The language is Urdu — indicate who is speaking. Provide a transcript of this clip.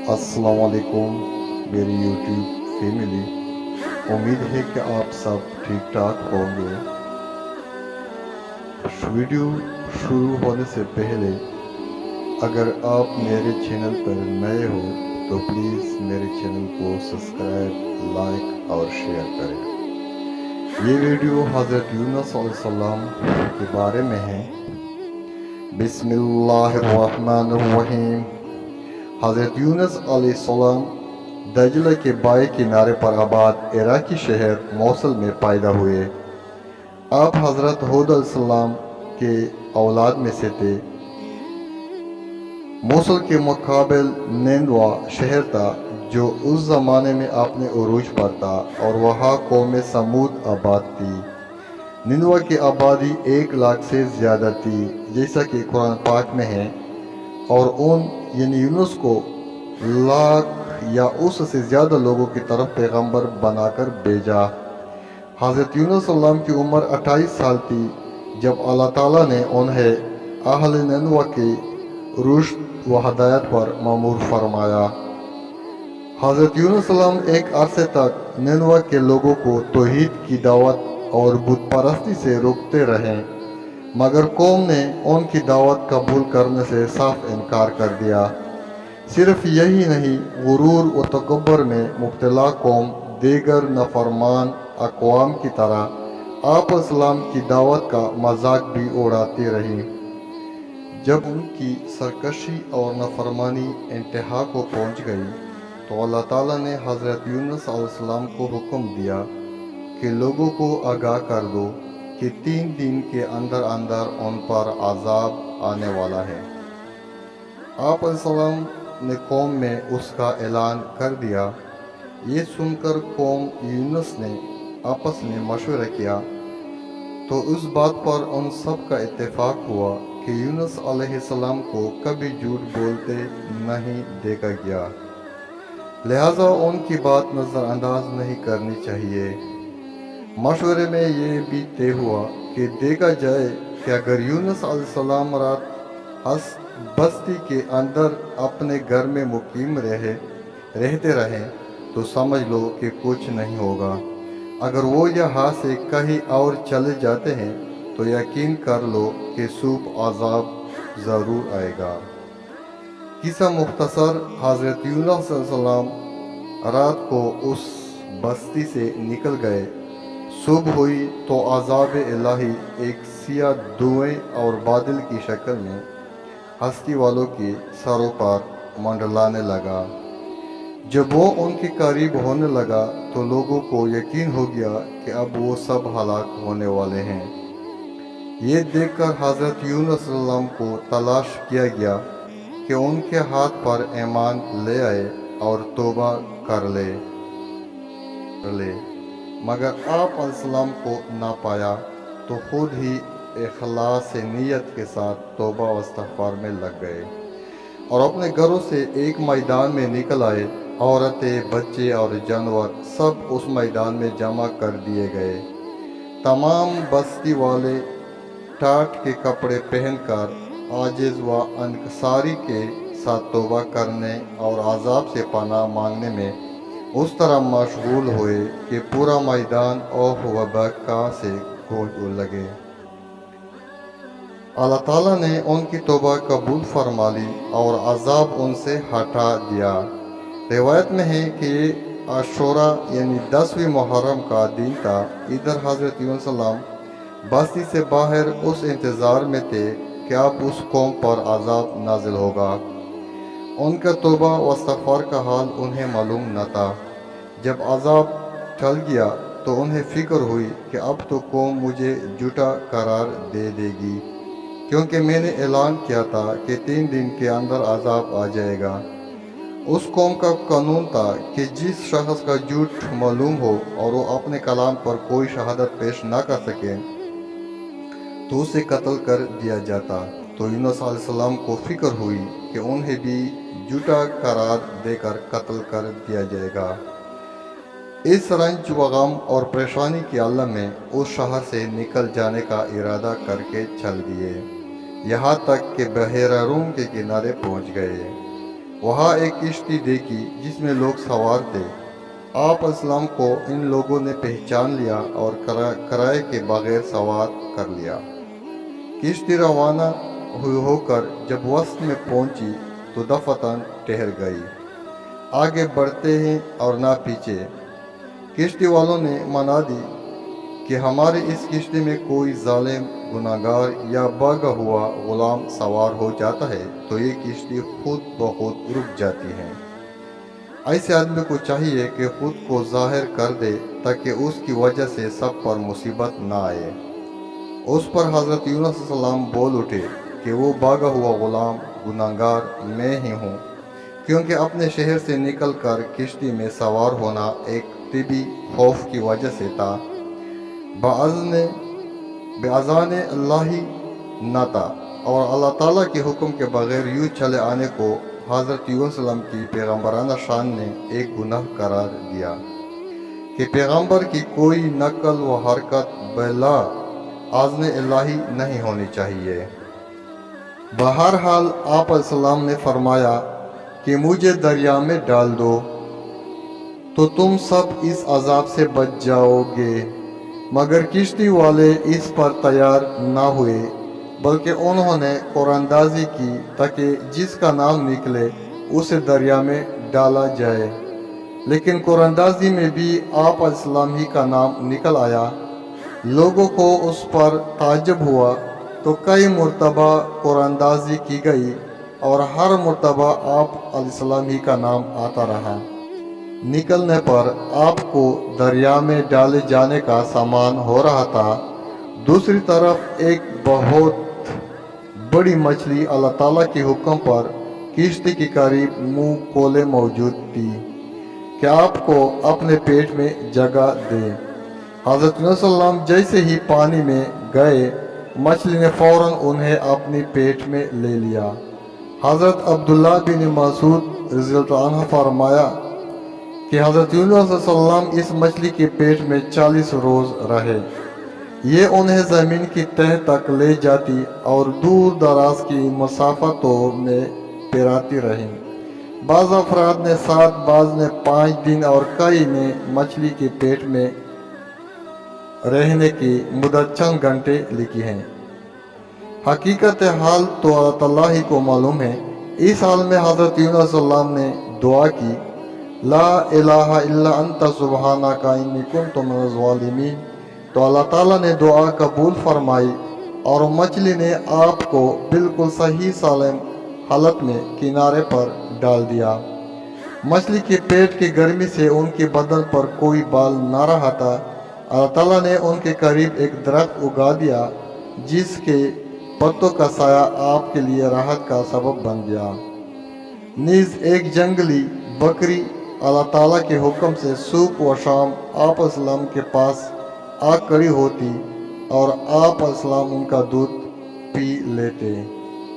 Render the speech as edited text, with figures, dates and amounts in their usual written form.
Speaker 1: السلام علیکم میری یوٹیوب فیملی، امید ہے کہ آپ سب ٹھیک ٹھاک ہوں گے۔ ویڈیو شروع ہونے سے پہلے اگر آپ میرے چینل پر نئے ہو تو پلیز میرے چینل کو سبسکرائب، لائک اور شیئر کریں۔ یہ ویڈیو حضرت یونس علیہ السلام کے بارے میں ہے۔ بسم اللہ الرحمن الرحیم۔ حضرت یونس علیہ السلام دجلہ کے بائیں کنارے پر آباد عراقی شہر موصل میں پیدا ہوئے۔ آپ حضرت ہود علیہ السلام کے اولاد میں سے تھے۔ موصل کے مقابل نینوا شہر تھا جو اس زمانے میں اپنے عروج پر تھا، اور وہاں قوم سمود آباد تھی۔ نینوا کی آبادی 1 لاکھ سے زیادہ تھی، جیسا کہ قرآن پاک میں ہے، اور یعنی یونس کو لاکھ یا اس سے زیادہ لوگوں کی طرف پیغمبر بنا کر بھیجا۔ حضرت یونس علیہ السلام کی عمر 28 سال تھی جب اللہ تعالیٰ نے انہیں اہل نینوا کی رشد و ہدایت پر مأمور فرمایا۔ حضرت یونس علیہ السلام ایک عرصے تک نینوا کے لوگوں کو توحید کی دعوت اور بت پرستی سے روکتے رہے، مگر قوم نے ان کی دعوت قبول کرنے سے صاف انکار کر دیا۔ صرف یہی نہیں، غرور و تکبر میں مبتلا قوم دیگر نافرمان اقوام کی طرح آپ اسلام کی دعوت کا مذاق بھی اڑاتی رہی۔ جب ان کی سرکشی اور نافرمانی انتہا کو پہنچ گئی تو اللہ تعالیٰ نے حضرت یونس علیہ السلام کو حکم دیا کہ لوگوں کو آگاہ کر دو کہ 3 دن کے اندر اندر ان پر عذاب آنے والا ہے۔ آپ علیہ السلام نے قوم میں اس کا اعلان کر دیا۔ یہ سن کر قوم یونس نے آپس میں مشورہ کیا تو اس بات پر ان سب کا اتفاق ہوا کہ یونس علیہ السلام کو کبھی جھوٹ بولتے نہیں دیکھا گیا، لہٰذا ان کی بات نظر انداز نہیں کرنی چاہیے۔ مشورے میں یہ بھی طے ہوا کہ دیکھا جائے کہ اگر یونس علیہ السلام رات بستی کے اندر اپنے گھر میں مقیم رہتے رہیں تو سمجھ لو کہ کچھ نہیں ہوگا، اگر وہ یہاں سے کہیں اور چلے جاتے ہیں تو یقین کر لو کہ صبح عذاب ضرور آئے گا۔ قصہ مختصر، حضرت یونس علیہ السلام رات کو اس بستی سے نکل گئے۔ صبح ہوئی تو عذاب الہی ایک سیاہ دھوئیں اور بادل کی شکل میں ہستی والوں کے سروں پر منڈلانے لگا۔ جب وہ ان کے قریب ہونے لگا تو لوگوں کو یقین ہو گیا کہ اب وہ سب ہلاک ہونے والے ہیں۔ یہ دیکھ کر حضرت یونس علیہ السلام کو تلاش کیا گیا کہ ان کے ہاتھ پر ایمان لے آئے اور توبہ کر لے، مگر آپ علیہ السلام کو نہ پایا تو خود ہی اخلاص نیت کے ساتھ توبہ و استغفار میں لگ گئے اور اپنے گھروں سے ایک میدان میں نکل آئے۔ عورتیں، بچے اور جانور سب اس میدان میں جمع کر دیے گئے۔ تمام بستی والے ٹاٹ کے کپڑے پہن کر عاجز و انکساری کے ساتھ توبہ کرنے اور عذاب سے پناہ مانگنے میں اس طرح مشغول ہوئے کہ پورا میدان اوہ و بکا سے گونج لگے۔ اللہ تعالیٰ نے ان کی توبہ قبول فرما لی اور عذاب ان سے ہٹا دیا۔ روایت میں ہے کہ یہ عاشوراء یعنی 10ویں محرم کا دن تھا۔ ادھر حضرت یونس علیہ السلام بستی سے باہر اس انتظار میں تھے کہ اب اس قوم پر عذاب نازل ہوگا۔ ان کا توبہ و استغفار کا حال انہیں معلوم نہ تھا۔ جب عذاب ٹل گیا تو انہیں فکر ہوئی کہ اب تو قوم مجھے جھوٹا قرار دے گی، کیونکہ میں نے اعلان کیا تھا کہ 3 دن کے اندر عذاب آ جائے گا۔ اس قوم کا قانون تھا کہ جس شخص کا جھوٹ معلوم ہو اور وہ اپنے کلام پر کوئی شہادت پیش نہ کر سکے تو اسے قتل کر دیا جاتا۔ تو یونس علیہ السلام کو فکر ہوئی کہ انہیں بھی جھوٹا قرار دے کر قتل کر دیا جائے گا۔ اس رنج و غم اور پریشانی کے عالم میں اس شہر سے نکل جانے کا ارادہ کر کے چل دیے، یہاں تک کہ بحیرہ روم کے کنارے پہنچ گئے۔ وہاں ایک کشتی دیکھی جس میں لوگ سوار تھے۔ آپ اسلام کو ان لوگوں نے پہچان لیا اور کرائے کے بغیر سوار کر لیا۔ کشتی روانہ ہو کر جب وسط میں پہنچی تو دفعتاً ٹھہر گئی، آگے بڑھتے ہیں اور نہ پیچھے۔ کشتی والوں نے منا دی کہ ہمارے اس کشتی میں کوئی ظالم، گناہگار یا بھاگا ہوا غلام سوار ہو جاتا ہے تو یہ کشتی خود بخود رک جاتی ہے۔ ایسے آدمی کو چاہیے کہ خود کو ظاہر کر دے تاکہ اس کی وجہ سے سب پر مصیبت نہ آئے۔ اس پر حضرت یونس علیہ السلام بول اٹھے کہ وہ بھاگا ہوا غلام گناہگار میں ہی ہوں، کیونکہ اپنے شہر سے نکل کر کشتی میں سوار ہونا ایک طبی خوف کی وجہ سے تھا، بِأَذَانِ اللَّهِ نہ تھا، اور اللہ تعالیٰ کے حکم کے بغیر یوں چلے آنے کو حضرت یونس علیہ السلام کی پیغمبرانہ شان نے ایک گناہ قرار دیا کہ پیغمبر کی کوئی نقل و حرکت بلا اذن الہی نہیں ہونی چاہیے۔ بہرحال آپ علیہ السلام نے فرمایا کہ مجھے دریا میں ڈال دو تو تم سب اس عذاب سے بچ جاؤ گے، مگر کشتی والے اس پر تیار نہ ہوئے، بلکہ انہوں نے قرآن اندازی کی تاکہ جس کا نام نکلے اسے دریا میں ڈالا جائے، لیکن قرآن اندازی میں بھی آپ علیہ السلام ہی کا نام نکل آیا۔ لوگوں کو اس پر تعجب ہوا تو کئی مرتبہ قرآن اندازی کی گئی اور ہر مرتبہ آپ علیہ السلام ہی کا نام آتا رہا۔ نکلنے پر آپ کو دریا میں ڈالے جانے کا سامان ہو رہا تھا۔ دوسری طرف ایک بہت بڑی مچھلی اللہ تعالیٰ کے حکم پر کشتی کے قریب منہ کھولے موجود تھی کہ آپ کو اپنے پیٹ میں جگہ دے۔ حضرت یونس علیہ السلام جیسے ہی پانی میں گئے، مچھلی نے فوراً انہیں اپنی پیٹ میں لے لیا۔ حضرت عبداللہ بن مسعود رضی اللہ عنہ فرمایا کہ حضرت یونس علیہ السلام اس مچھلی کے پیٹ میں 40 روز رہے۔ یہ انہیں زمین کی تہہ تک لے جاتی اور دور دراز کی مسافتوں میں پھراتی رہی۔ بعض افراد نے 7، بعض نے 5 دن اور کئی نے مچھلی کے پیٹ میں رہنے کی مدت چند گھنٹے لکھی ہے۔ حقیقت حال تو اللہ تعالیٰ ہی کو معلوم ہے۔ اس حال میں حضرت یونس علیہ السلام نے دعا کی، لا الہ الا انت سبحانک انی کنت من الظالمین، تو اللہ تعالیٰ نے دعا قبول فرمائی اور مچھلی نے آپ کو بالکل صحیح سالم حالت میں کنارے پر ڈال دیا۔ مچھلی کے پیٹ کی گرمی سے ان کے بدن پر کوئی بال نہ رہا تھا۔ اللہ تعالیٰ نے ان کے قریب ایک درخت اگا دیا جس کے پتوں کا سایہ آپ کے لیے راحت کا سبب بن گیا۔ نیز ایک جنگلی بکری اللہ تعالیٰ کے حکم سے صبح و شام آپ علیہ السلام کے پاس آ کھڑی ہوتی اور آپ علیہ السلام ان کا دودھ پی لیتے۔